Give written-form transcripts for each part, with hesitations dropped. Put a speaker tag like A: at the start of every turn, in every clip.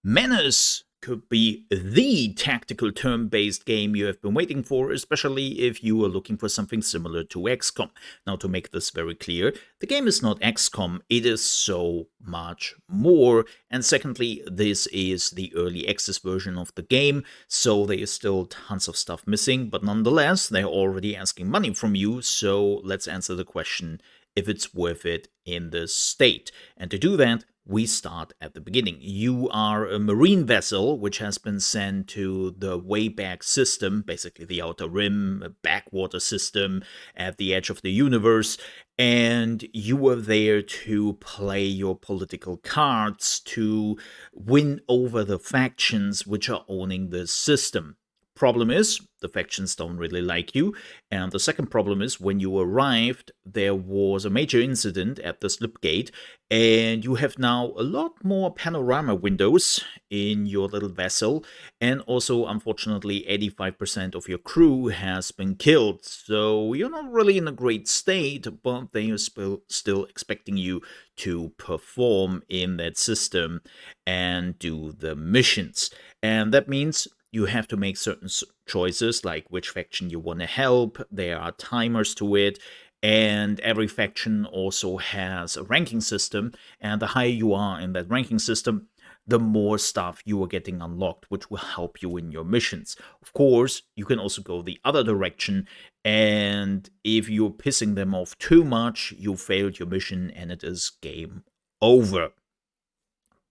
A: MENACE could be the tactical turn-based game you have been waiting for, especially if you are looking for something similar to XCOM. Now, to make this very clear, the game is not XCOM, it is so much more. And secondly, this is the early access version of the game, so there is still tons of stuff missing, but nonetheless, they're already asking money from you, so let's answer the question if it's worth it in this state. And to do that, we start at the beginning. You are a marine vessel which has been sent to the Wayback System, basically the Outer Rim, a backwater system at the edge of the universe, and you are there to play your political cards to win over the factions which are owning this system. Problem is, the factions don't really like you. And the second problem is, when you arrived, there was a major incident at the slip gate, and you have now a lot more panorama windows in your little vessel. And also, unfortunately, 85% of your crew has been killed. So you're not really in a great state, but they are still expecting you to perform in that system and do the missions. And that means you have to make certain choices, like which faction you want to help. There are timers to it, and every faction also has a ranking system, and the higher you are in that ranking system, the more stuff you are getting unlocked, which will help you in your missions. Of course, you can also go the other direction, and if you're pissing them off too much, you failed your mission and it is game over.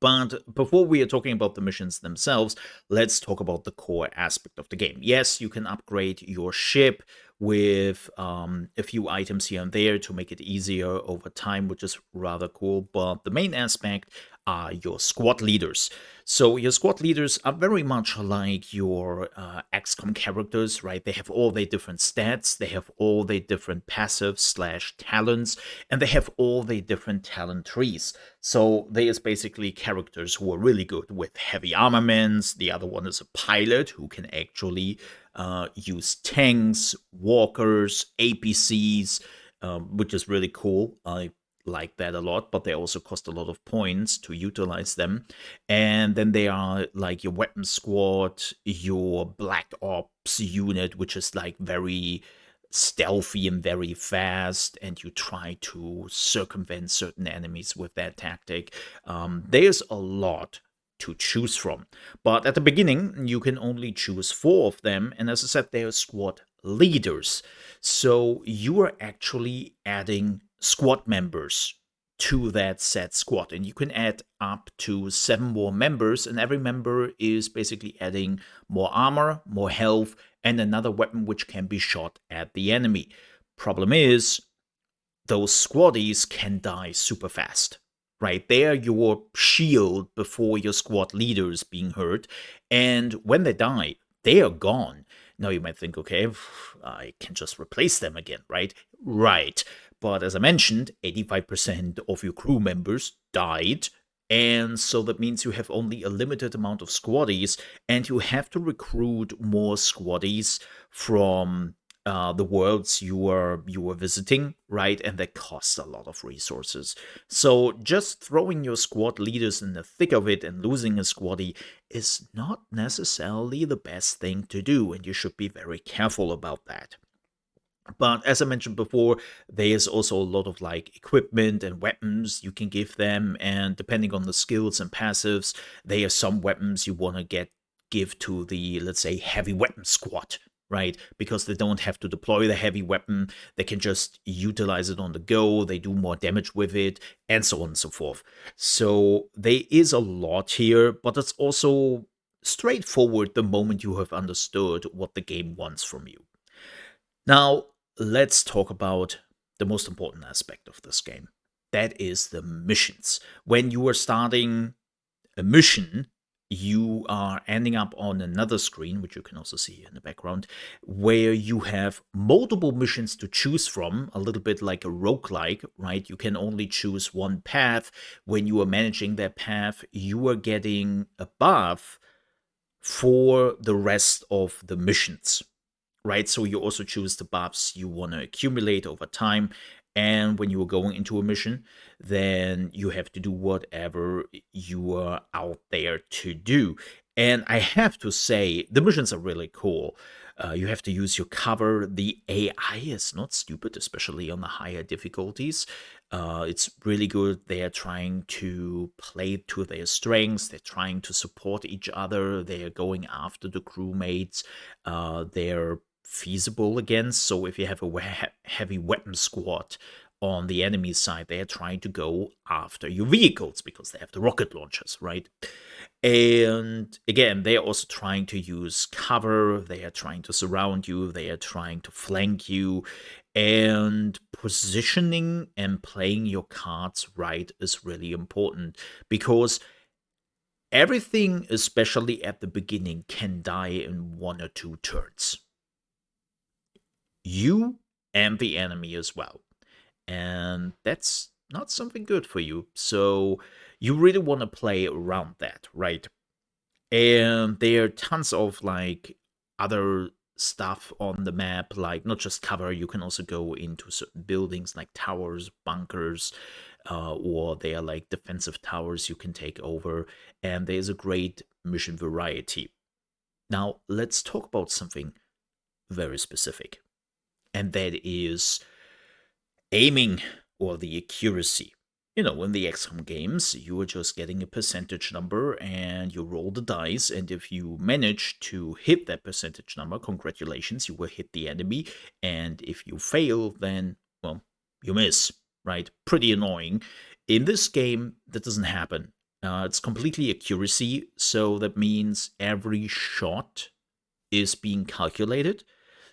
A: But before we are talking about the missions themselves, let's talk about the core aspect of the game. Yes, you can upgrade your ship with a few items here and there to make it easier over time, which is rather cool. But the main aspect are your squad leaders. So your squad leaders are very much like your XCOM characters, right? They have all their different stats, they have all their different passives / talents, and they have all their different talent trees. So there is basically characters who are really good with heavy armaments. The other one is a pilot who can actually use tanks, walkers, APCs, which is really cool. I like that a lot, but they also cost a lot of points to utilize them. And then they are like your weapon squad, your black ops unit, which is like very stealthy and very fast, and you try to circumvent certain enemies with that tactic. There's a lot to choose from, but at the beginning you can only choose 4 of them, and as I said, they are squad leaders, so you are actually adding squad members to that set squad, and you can add up to 7 more members, and every member is basically adding more armor, more health, and another weapon which can be shot at the enemy. Problem is, those squaddies can die super fast. Right, they're your shield before your squad leader is being hurt, and when they die, they are gone. Now you might think, okay, I can just replace them again, right? Right, but as I mentioned, 85% of your crew members died, and so that means you have only a limited amount of squaddies, and you have to recruit more squaddies from the worlds you are visiting, right? And that costs a lot of resources. So just throwing your squad leaders in the thick of it and losing a squaddie is not necessarily the best thing to do, and you should be very careful about that. But as I mentioned before, there's also a lot of like equipment and weapons you can give them, and depending on the skills and passives, there are some weapons you want to give to the, let's say, heavy weapon squad, right? Because they don't have to deploy the heavy weapon, they can just utilize it on the go, they do more damage with it, and so on and so forth. So there is a lot here, but it's also straightforward the moment you have understood what the game wants from you. Now, let's talk about the most important aspect of this game. That is the missions. When you are starting a mission, you are ending up on another screen, which you can also see in the background, where you have multiple missions to choose from, a little bit like a roguelike, right? You can only choose one path. When you are managing that path, you are getting a buff for the rest of the missions, right? So you also choose the buffs you want to accumulate over time, And when you are going into a mission, then you have to do whatever you are out there to do. And I have to say, the missions are really cool. You have to use your cover. The AI is not stupid, especially on the higher difficulties. It's really good. They are trying to play to their strengths. They're trying to support each other. They are going after the crewmates. They're feasible against. So if you have a heavy weapon squad on the enemy side, they are trying to go after your vehicles because they have the rocket launchers, right? And again, they are also trying to use cover. They are trying to surround you. They are trying to flank you. And positioning and playing your cards right is really important because everything, especially at the beginning, can die in 1 or 2 turns. You and the enemy as well. And that's not something good for you. So you really want to play around that, right? And there are tons of like other stuff on the map, like not just cover, you can also go into certain buildings like towers, bunkers, or they are like defensive towers you can take over. And there's a great mission variety. Now, let's talk about something very specific, and that is aiming or the accuracy. In the XCOM games, you are just getting a percentage number and you roll the dice, and if you manage to hit that percentage number, congratulations, you will hit the enemy, and if you fail, then, well, you miss, right? Pretty annoying. In this game, that doesn't happen. It's completely accuracy, so that means every shot is being calculated.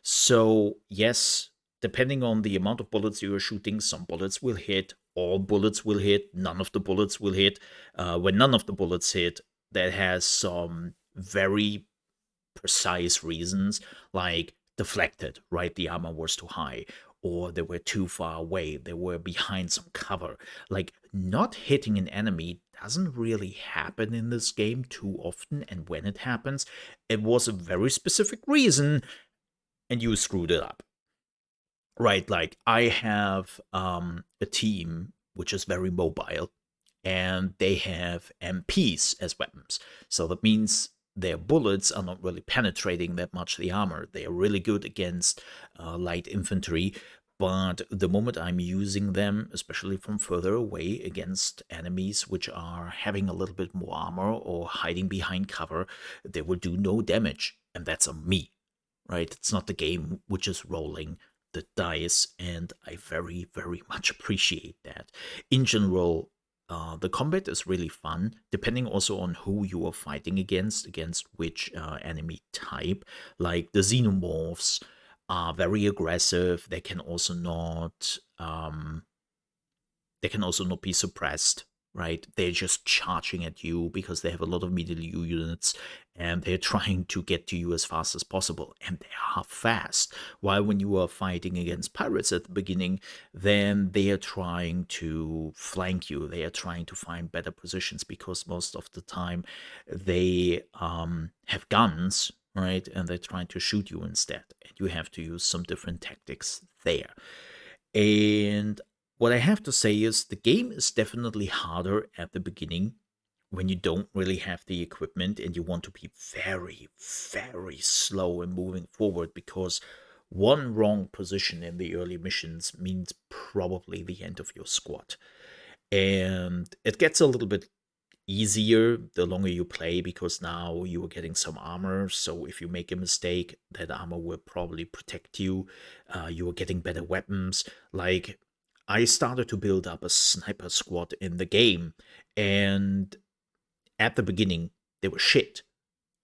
A: So, yes, depending on the amount of bullets you are shooting, some bullets will hit, all bullets will hit, none of the bullets will hit. When none of the bullets hit, that has some very precise reasons, like deflected, right? The armor was too high, or they were too far away, they were behind some cover. Like, not hitting an enemy doesn't really happen in this game too often, and when it happens, it was a very specific reason, and you screwed it up. Right, like I have a team which is very mobile, and they have MPs as weapons. So that means their bullets are not really penetrating that much the armor. They are really good against light infantry, but the moment I'm using them, especially from further away against enemies which are having a little bit more armor or hiding behind cover, they will do no damage, and that's on me, right? It's not the game which is rolling the dice, and I very, very much appreciate that. In general, the combat is really fun, depending also on who you are fighting against which enemy type. Like the xenomorphs are very aggressive. They can also not be suppressed, right? They're just charging at you because they have a lot of melee units, and they're trying to get to you as fast as possible, and they are fast. While when you are fighting against pirates at the beginning, then they are trying to flank you. They are trying to find better positions because most of the time they have guns, right? And they're trying to shoot you instead, and you have to use some different tactics there. And what I have to say is the game is definitely harder at the beginning when you don't really have the equipment and you want to be very, very slow in moving forward, because one wrong position in the early missions means probably the end of your squad. And it gets a little bit easier the longer you play, because now you are getting some armor. So if you make a mistake, that armor will probably protect you. You are getting better weapons. Like, I started to build up a sniper squad in the game, and at the beginning, they were shit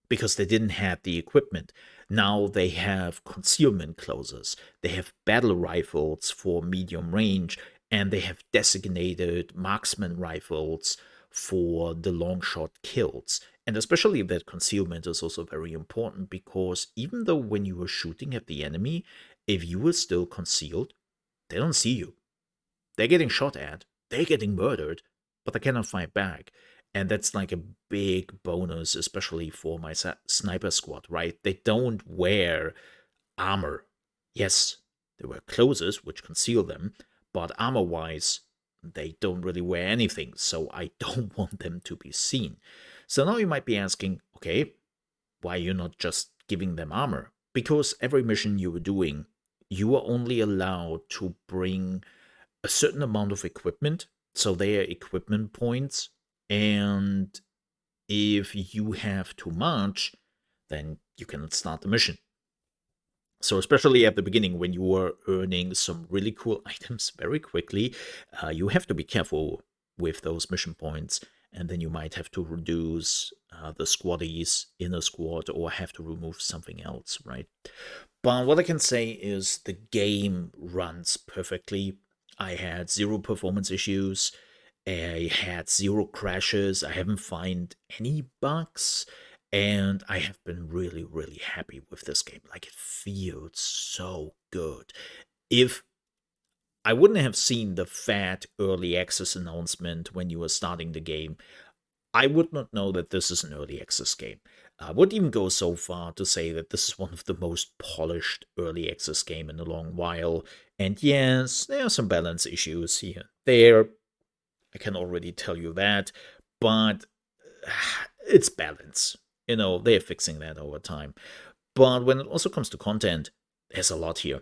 A: because they didn't have the equipment. Now they have concealment closers, they have battle rifles for medium range, and they have designated marksman rifles for the long shot kills. And especially that concealment is also very important, because even though when you are shooting at the enemy, if you are still concealed, they don't see you. They're getting shot at, they're getting murdered, but they cannot fight back. And that's like a big bonus, especially for my sniper squad, right? They don't wear armor. Yes, they wear clothes which conceal them, but armor-wise, they don't really wear anything, so I don't want them to be seen. So now you might be asking, okay, why are you not just giving them armor? Because every mission you were doing, you are only allowed to bring a certain amount of equipment, so they are equipment points, and if you have too much, then you cannot start the mission. So especially at the beginning, when you are earning some really cool items very quickly, you have to be careful with those mission points, and then you might have to reduce the squaddies in a squad or have to remove something else, right? But what I can say is the game runs perfectly. I had zero performance issues. I had zero crashes. I haven't found any bugs. And I have been really, really happy with this game. Like, it feels so good. If I wouldn't have seen the fat early access announcement when you were starting the game, I would not know that this is an early access game. I would even go so far to say that this is one of the most polished early access game in a long while. And yes, there are some balance issues here and there. I can already tell you that. But it's balance. You know, they're fixing that over time. But when it also comes to content, there's a lot here.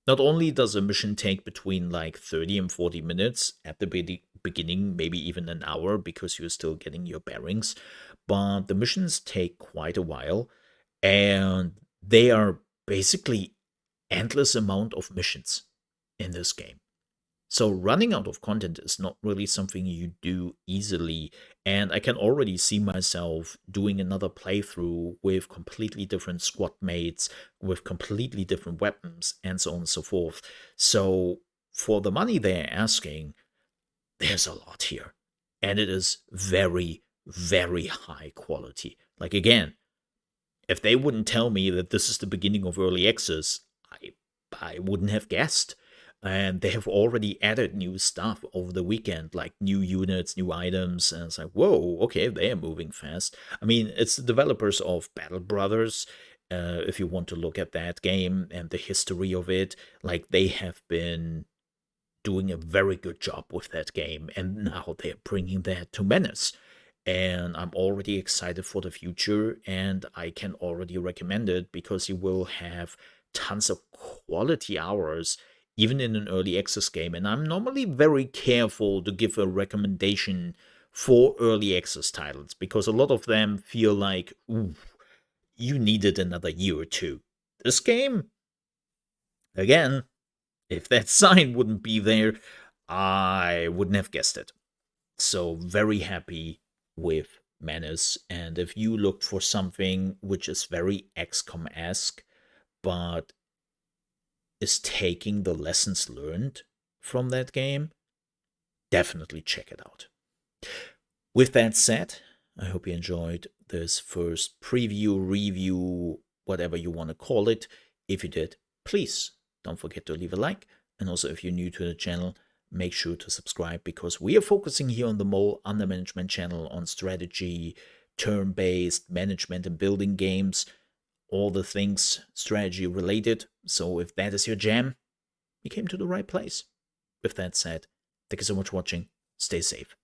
A: Not only does a mission take between like 30 and 40 minutes at the beginning, maybe even an hour because you're still getting your bearings, but the missions take quite a while, and they are basically endless amount of missions in this game. So running out of content is not really something you do easily, and I can already see myself doing another playthrough with completely different squad mates, with completely different weapons, and so on and so forth. So for the money they're asking, there's a lot here, and it is very, very high quality. Like, again, if they wouldn't tell me that this is the beginning of early access, I wouldn't have guessed. And they have already added new stuff over the weekend, like new units, new items, and it's like, whoa, okay, they are moving fast. I mean, it's the developers of Battle Brothers. If you want to look at that game and the history of it, like, they have been doing a very good job with that game, and now they're bringing that to MENACE. And I'm already excited for the future, and I can already recommend it because you will have tons of quality hours, even in an early access game. And I'm normally very careful to give a recommendation for early access titles because a lot of them feel like, ooh, you needed another year or two. This game, again, if that sign wouldn't be there, I wouldn't have guessed it. So very happy with MENACE. And if you looked for something which is very XCOM-esque, but is taking the lessons learned from that game, definitely check it out. With that said, I hope you enjoyed this first preview, review, whatever you want to call it. If you did, please don't forget to leave a like. And also, if you're new to the channel, make sure to subscribe because we are focusing here on the Mole Under Management channel on strategy, turn-based management and building games, all the things strategy related. So if that is your jam, you came to the right place. With that said, thank you so much for watching. Stay safe.